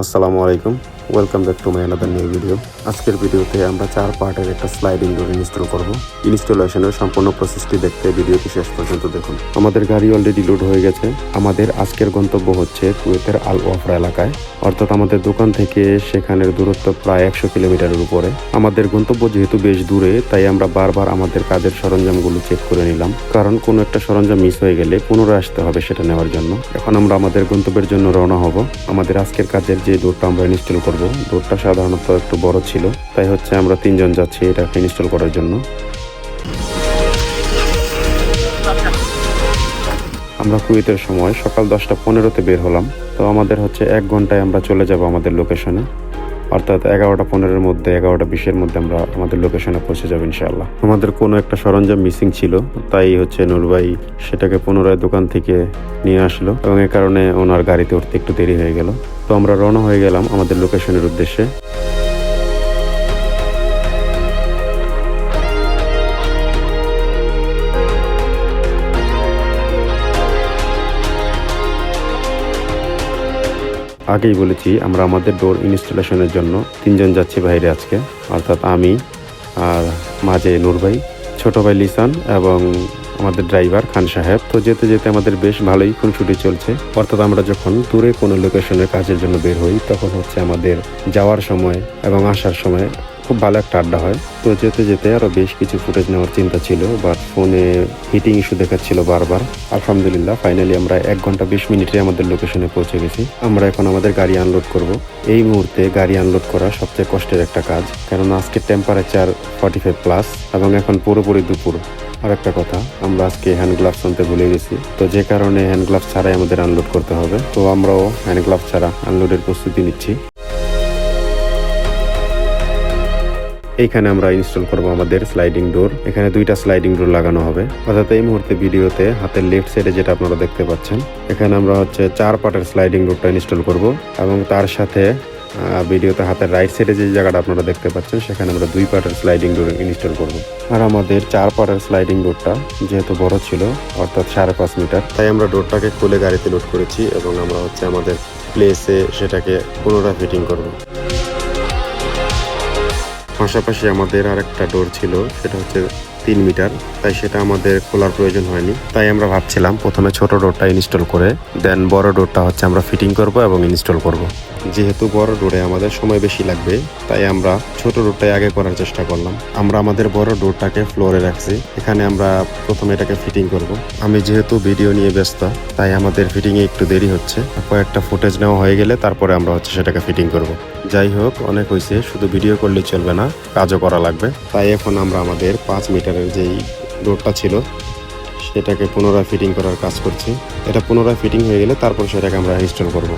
আসসালামু আলাইকুম, welcome back to my another new video. আজকের ভিডিওতে আমরা 4 পার্টের একটা স্লাইডিং ডোর ইনস্টল করব। ইনস্টলেশনের সম্পূর্ণ প্রসেসটি দেখতে ভিডিওটি শেষ পর্যন্ত দেখুন। আমাদের গাড়ি অলরেডি লোড হয়ে গেছে। আমাদের আজকের গন্তব্য হচ্ছে কুয়েতের আল ওয়াফরা এলাকায়, অর্থাৎ আমাদের দোকান থেকে সেখানের দূরত্ব প্রায় 100 কিলোমিটারের উপরে। আমাদের গন্তব্য যেহেতু বেশ দূরে, তাই আমরা বারবার আমাদের কাজের সরঞ্জামগুলো চেক করে নিলাম, কারণ কোনো একটা সরঞ্জাম মিস হয়ে গেলে পুনরায় আসতে হবে সেটা নেওয়ার জন্য। এখন আমরা আমাদের গন্তব্যের জন্য রওনা হব। আমাদের আজকের কাজের যে ডোরটা আমরা ইনস্টল করব, ডোরটা সাধারণত একটু বড় ছিল, তাই হচ্ছে আমরা 3 জন যাচ্ছি এটাকে ইনস্টল করার জন্য। আমরা কুয়েতের সময় সকাল 10:15-তে বের হলাম, তো আমাদের হচ্ছে 1 ঘন্টায় আমরা চলে যাব আমাদের লোকেশনে, অর্থাৎ 11:15-এর মধ্যে 11:20-এর মধ্যে আমরা আমাদের লোকেশনে পৌঁছে যাবো ইনশাআল্লাহ। আমাদের কোনো একটা সরঞ্জাম মিসিং ছিল, তাই হচ্ছে নূর ভাই সেটাকে পুনরায় দোকান থেকে নিয়ে আসলো এবং এ কারণে ওনার গাড়িতে উঠতে একটু দেরি হয়ে গেল। তো আমরা রওনা হয়ে গেলাম আমাদের লোকেশনের উদ্দেশ্যে। আগেই বলেছি আমরা আমাদের ডোর ইনস্টলেশনের জন্য 3 জন যাচ্ছি বাইরে আজকে, অর্থাৎ আমি আর মাঝে নূর ভাই, ছোট ভাই লিসান এবং আমাদের ড্রাইভার খান সাহেব। তো যেতে যেতে আমাদের বেশ ভালোই খুনসুটি চলছে, অর্থাৎ আমরা যখন দূরে কোনো লোকেশনের কাজের জন্য বের হই তখন হচ্ছে আমাদের যাওয়ার সময় এবং আসার সময় খুব ভালো একটা আড্ডা হয়। তো যেতে যেতে আরও বেশ কিছু ফুটেজ নেওয়ার চিন্তা ছিল, বাট ফোনে হিটিং ইস্যু দেখাচ্ছিল বারবার। আলহামদুলিল্লাহ ফাইনালি আমরা 1 ঘন্টা 20 মিনিটে আমাদের লোকেশনে পৌঁছে গেছি। আমরা এখন আমাদের গাড়ি আনলোড করব। এই মুহূর্তে গাড়ি আনলোড করা সবচেয়ে কষ্টের একটা কাজ, কারণ আজকে টেম্পারেচার 45+ এবং এখন পুরোপুরি দুপুর। আর একটা কথা, আমরা আজকে হ্যান্ড গ্লাভস আনতে ভুলে গেছি, তো যে কারণে হ্যান্ড গ্লাভস ছাড়াই আমাদের আনলোড করতে হবে। তো আমরাও হ্যান্ড গ্লাভস ছাড়া আনলোডের প্রস্তুতি নিচ্ছি। এইখানে আমরা ইনস্টল করব আমাদের স্লাইডিং ডোর। এখানে 2টা স্লাইডিং ডোর লাগানো হবে, অর্থাৎ এই মুহূর্তে ভিডিওতে হাতের লেফট সাইডে যেটা আপনারা দেখতে পাচ্ছেন, এখানে আমরা হচ্ছে 4 পার্টের স্লাইডিং ডোরটা ইনস্টল করব এবং তার সাথে ভিডিওতে হাতের রাইট সাইডে যে জায়গাটা আপনারা দেখতে পাচ্ছেন সেখানে আমরা 2 পার্টের স্লাইডিং ডোর ইনস্টল করব। আর আমাদের 4 পার্টের স্লাইডিং ডোরটা যেহেতু বড় ছিল, অর্থাৎ 5.5 মিটার, তাই আমরা ডোরটাকে খুলে গাড়িতে লোড করেছি এবং আমরা হচ্ছে আমাদের প্লেসে সেটাকে পুনরায় ফিটিং করব। পাশাপাশি আমাদের আর একটা ডোর ছিল, সেটা হচ্ছে 3 মিটার, তাই সেটা আমাদের খোলার প্রয়োজন হয়নি। তাই আমরা ভাবছিলাম প্রথমে ছোট ডোরটা ইনস্টল করে দেন বড় ডোরটা হচ্ছে আমরা ফিটিং করব এবং ইনস্টল করব। যেহেতু বড় ডোরে আমাদের সময় বেশি লাগবে, তাই আমরা ছোট ডোরটাই আগে করার চেষ্টা করলাম। আমরা আমাদের বড় ডোরটাকে ফ্লোরে রাখছি, এখানে আমরা প্রথমে এটাকে ফিটিং করব। আমি যেহেতু ভিডিও নিয়ে ব্যস্ত, তাই আমাদের ফিটিংয়ে একটু দেরি হচ্ছে। কয়েকটা ফুটেজ নেওয়া হয়ে গেলে তারপরে আমরা হচ্ছে সেটাকে ফিটিং করব। যাই হোক, অনেক হয়েছে, শুধু ভিডিও করলেই চলবে না, কাজও করা লাগবে। তাই এখন আমরা আমাদের 5 মিটারের যেই ডোরটা ছিল সেটাকে পুনরায় ফিটিং করার কাজ করছি। এটা পুনরায় ফিটিং হয়ে গেলে তারপর সেটাকে আমরা ইনস্টল করব।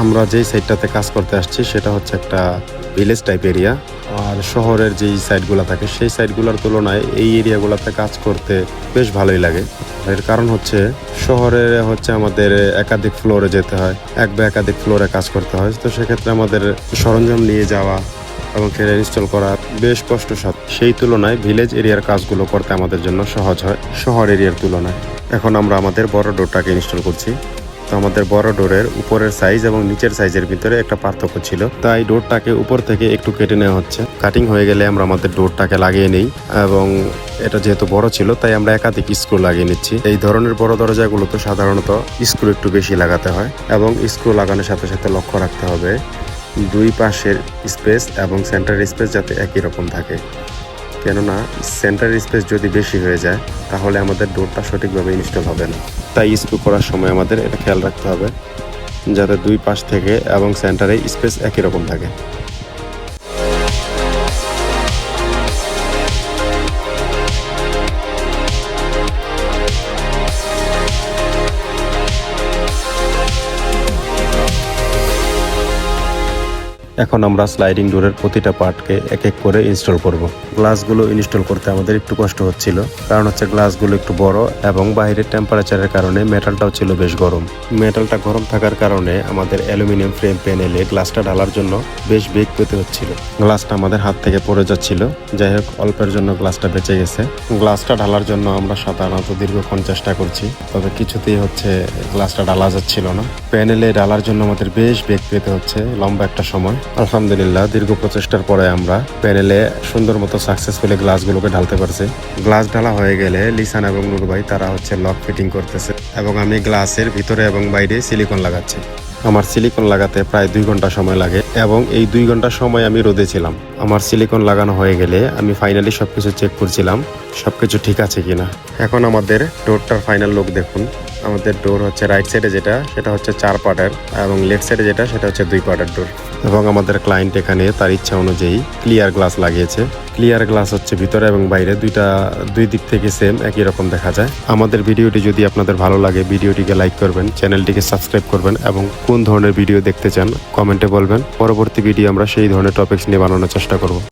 আমরা যেই সাইডটাতে কাজ করতে আসছি সেটা হচ্ছে একটা ভিলেজ টাইপ এরিয়া, আর শহরের যেই সাইডগুলো থাকে সেই সাইডগুলোর তুলনায় এই এরিয়াগুলোতে কাজ করতে বেশ ভালোই লাগে। এর কারণ হচ্ছে শহরে হচ্ছে আমাদের একাধিক ফ্লোরে যেতে হয়, এক বা একাধিক ফ্লোরে কাজ করতে হয়, তো সেক্ষেত্রে আমাদের সরঞ্জাম নিয়ে যাওয়া এবং সেটা ইনস্টল করা বেশ কষ্টসাধ্য। সেই তুলনায় ভিলেজ এরিয়ার কাজগুলো করতে আমাদের জন্য সহজ হয় শহর এরিয়ার তুলনায়। এখন আমরা আমাদের বড় ডোরটাকে ইনস্টল করছি। তো আমাদের বড় ডোরের উপরের সাইজ এবং নিচের সাইজের ভিতরে একটা পার্থক্য ছিল, তাই ডোরটাকে উপর থেকে একটু কেটে নেওয়া হচ্ছে। কাটিং হয়ে গেলে আমরা আমাদের ডোরটাকে লাগিয়ে নিই, এবং এটা যেহেতু বড় ছিল তাই আমরা একাধিক স্ক্রু লাগিয়ে নিচ্ছি। এই ধরনের বড় দরজাগুলোতে সাধারণত স্ক্রু একটু বেশি লাগাতে হয়, এবং স্ক্রু লাগানোর সাথে সাথে লক্ষ্য রাখতে হবে 2 পাশের স্পেস এবং সেন্টার স্পেস যাতে একই রকম থাকে, কেননা সেন্টার স্পেস যদি বেশি হয়ে যায় তাহলে আমাদের ডোরটা সঠিকভাবে ইনস্টল হবে না। তাই স্ক্রু করার সময় আমাদের এটা খেয়াল রাখতে হবে যাতে 2 পাশ থেকে এবং সেন্টারে স্পেস একই রকম থাকে। এখন আমরা স্লাইডিং ডোরের প্রতিটা পার্টকে এক এক করে ইনস্টল করব। গ্লাসগুলো ইনস্টল করতে আমাদের একটু কষ্ট হচ্ছিল, কারণ হচ্ছে গ্লাসগুলো একটু বড় এবং বাইরের টেম্পারেচারের কারণে মেটালটাও ছিল বেশ গরম। মেটালটা গরম থাকার কারণে আমাদের অ্যালুমিনিয়াম ফ্রেম প্যানেলে গ্লাসটা ঢালার জন্য বেশ বেগ পেতে হচ্ছিল। গ্লাসটা আমাদের হাত থেকে পড়ে যাচ্ছিল। যাই হোক, অল্পের জন্য গ্লাসটা বেঁচে গেছে। গ্লাসটা ঢালার জন্য আমরা সাধারণত দীর্ঘক্ষণ চেষ্টা করছি, তবে কিছুতেই হচ্ছে গ্লাসটা ঢালা যাচ্ছিল না। প্যানেলে ঢালার জন্য আমাদের বেশ বেগ পেতে হচ্ছে লম্বা একটা সময়। আলহামদুলিল্লাহ, দীর্ঘ প্রচেষ্টার পরে আমরা প্যানেলে সুন্দর মতো সাকসেসফুলি গ্লাসগুলোকে ঢালতে পারছি। গ্লাস ঢালা হয়ে গেলে লিসান এবং নূর ভাই তারা হচ্ছে লক ফিটিং করতেছে এবং আমি গ্লাসের ভিতরে এবং বাইরে সিলিকন লাগাচ্ছি। আমার সিলিকন লাগাতে প্রায় 2 ঘন্টা সময় লাগে এবং এই 2 ঘন্টা সময় আমি রোদে ছিলাম। আমার সিলিকন লাগানো হয়ে গেলে আমি ফাইনালি সবকিছু চেক করছিলাম সবকিছু ঠিক আছে কিনা। এখন আমাদের ডোরটার ফাইনাল লুক দেখুন। আমাদের ডোর হচ্ছে রাইট সাইডে যেটা, সেটা হচ্ছে 4 পার্টের এবং লেফট সাইডে যেটা, সেটা হচ্ছে 2 পার্টের ডোর। এবং আমাদের ক্লায়েন্ট এখানে তার ইচ্ছা অনুযায়ী ক্লিয়ার গ্লাস লাগিয়েছে। ক্লিয়ার গ্লাস হচ্ছে ভিতরে এবং বাইরে দুই দিক থেকে সেম একই রকম দেখা যায়। আমাদের ভিডিওটি যদি আপনাদের ভালো লাগে, ভিডিওটিকে লাইক করবেন, চ্যানেলটিকে সাবস্ক্রাইব করবেন এবং কোন ধরনের ভিডিও দেখতে চান কমেন্টে বলবেন। পরবর্তী ভিডিও আমরা সেই ধরনের টপিকস নিয়ে বানানোর চেষ্টা করব।